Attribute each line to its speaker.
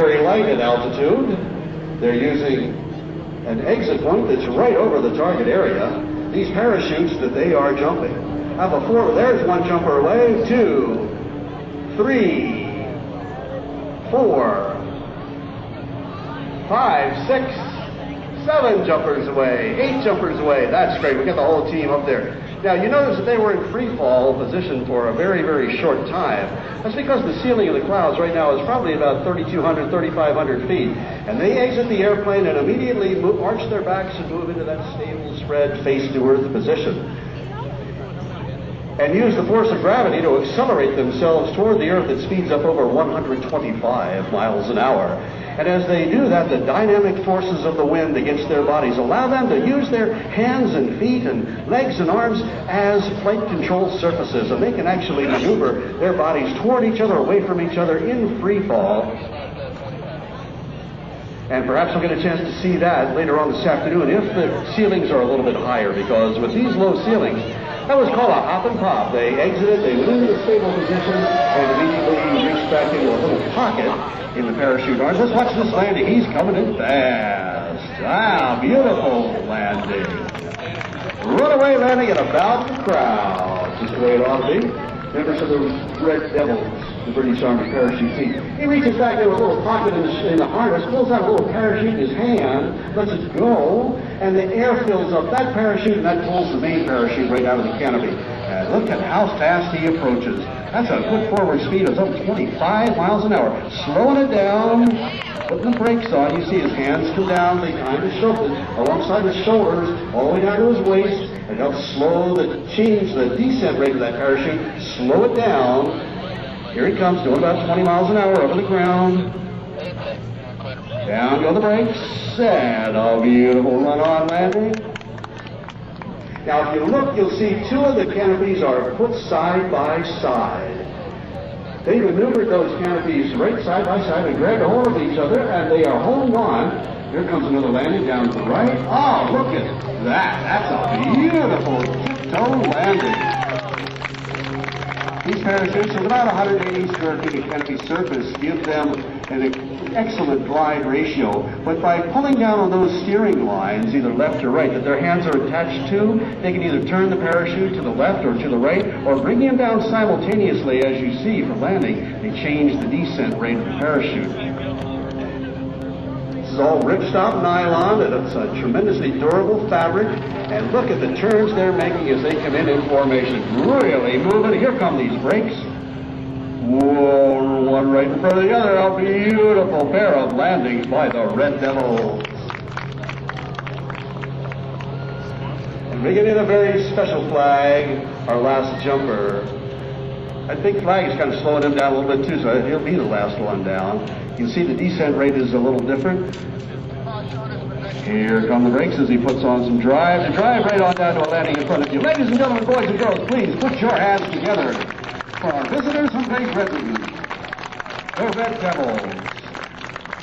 Speaker 1: Very light at altitude. They're using an exit point that's right over the target area. These parachutes that they are jumping. How about four? There's one jumper away. 2, 3, 4, 5, 6, 7 jumpers away. 8 jumpers away. That's great. We got the whole team up there. Now, you notice that they were in free fall position for a very, very short time. That's because the ceiling of the clouds right now is probably about 3,200, 3,500 feet. And they exit the airplane and immediately arch their backs and move into that stable spread face to earth position. And use the force of gravity to accelerate themselves toward the earth at speeds up over 125 miles an hour. And as they do that, the dynamic forces of the wind against their bodies allow them to use their hands and feet and legs and arms as flight control surfaces, and they can actually maneuver their bodies toward each other, away from each other in free fall. And perhaps we'll get a chance to see that later on this afternoon if the ceilings are a little bit higher, because with these low ceilings, that was called a hop and pop. They exited, they went into a stable position, and immediately reached back into a little pocket in the parachute arms. Let's watch this landing. He's coming in fast. Wow, beautiful landing. Runaway landing at about the crowd. Just the way it ought to be. Members of the Red Devils, the British Army parachute team. He reaches back into a little pocket in the harness, pulls out a little parachute in his hand, lets it go, and the air fills up that parachute, and that pulls the main parachute right out of the canopy. And look at how fast he approaches. That's a good forward speed of some 25 miles an hour. Slowing it down, putting the brakes on. You see his hands come down behind his shoulders, alongside his shoulders, all the way down to his waist. It helps change the descent rate of that parachute, slow it down. Here he comes, doing about 20 miles an hour over the ground. Down go the brakes, and a beautiful run-on landing. Now, if you look, you'll see 2 of the canopies are put side by side. They maneuvered those canopies right side by side and grabbed a hold of each other, and they are holding on. Here comes another landing down to the right. Oh, look at that. That's a beautiful tiptoe landing. These parachutes are about 180 square feet of canopy surface, give them an excellent glide ratio. But by pulling down on those steering lines, either left or right, that their hands are attached to, they can either turn the parachute to the left or to the right, or bring them down simultaneously, as you see for landing. They change the descent rate of the parachute. This is all ripstop nylon, and it's a tremendously durable fabric. And look at the turns they're making as they come in formation. Really moving. Here come these brakes. Whoa, one right in front of the other. A beautiful pair of landings by the Red Devils. And bringing in a very special flag, our last jumper. I think flag is kind of slowing him down a little bit too, so he'll be the last one down. You can see the descent rate is a little different. Here come the brakes as he puts on some drive. And drive right on down to a landing in front of you. Ladies and gentlemen, boys and girls, please put your hands together for our visitors from Great Britain, the Red Devils.